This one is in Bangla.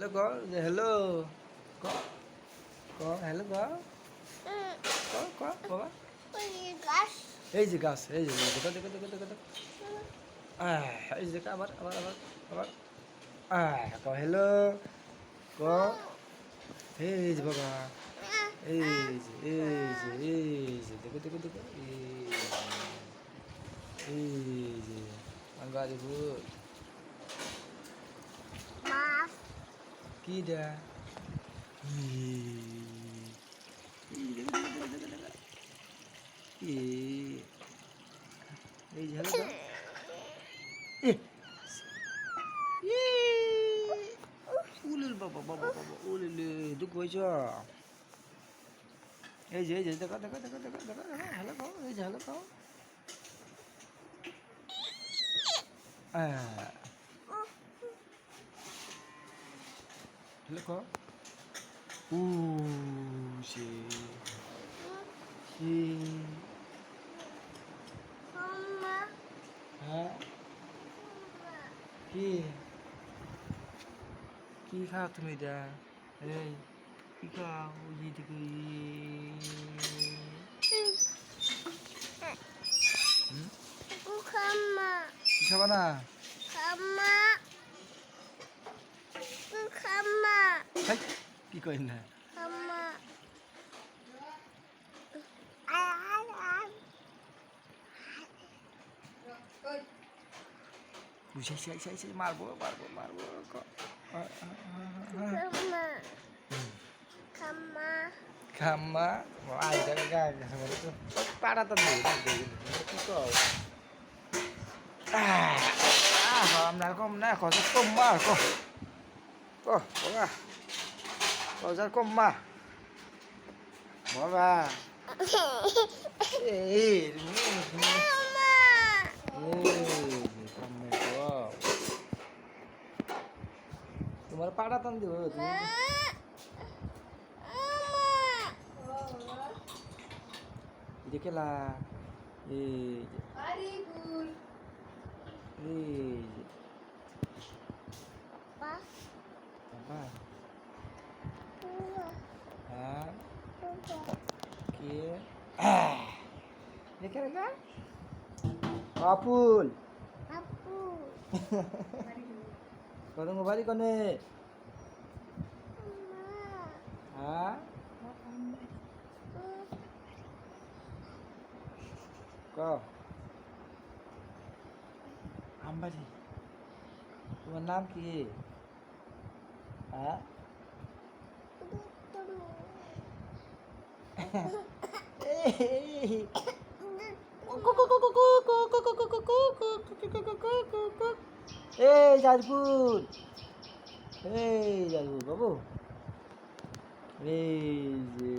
হ্যালো ক যে হ্যালো ক ক হ্যালো ক ক ক বাবা এই যে গাছ এই যে দেখো দেখো দেখো দেখো দেখো এই যে দেখো আবার আবার আবার আবার ক হ্যালো ক এই যে বাবা এই যে দেখো দেখো দেখো এই যে গাড়ি ভুল কি দা এই যে হ্যালো উলিল বাবা বাবা বাবা উলিলে দুঃখ হয়েছ এই যে দেখো দেখো দেখো দেখো দেখো হ্যালো খাও এই যে হ্যালো খাও হ্যালো খাও উ সে হ্যাঁ কি কি খাও তুমি এটা এই কি খাও ওই দিকে কি খাবা না কি কই না মারবো মারবো মারবো খাম্মা আইটা পাড়া তো কি কও আপনার কম না কত কম মা বাবা কজার কম মা বাবা এই তোমার পাড়া টান দিব দেখলা এই বাবা হ্যাঁ কে দেখে রেখা আপুল কত মোবাইল কনে হ্যাঁ ক আমবাড়ি তোমার নাম কি হ্যাঁ এই জাজপুর বাবু এই যে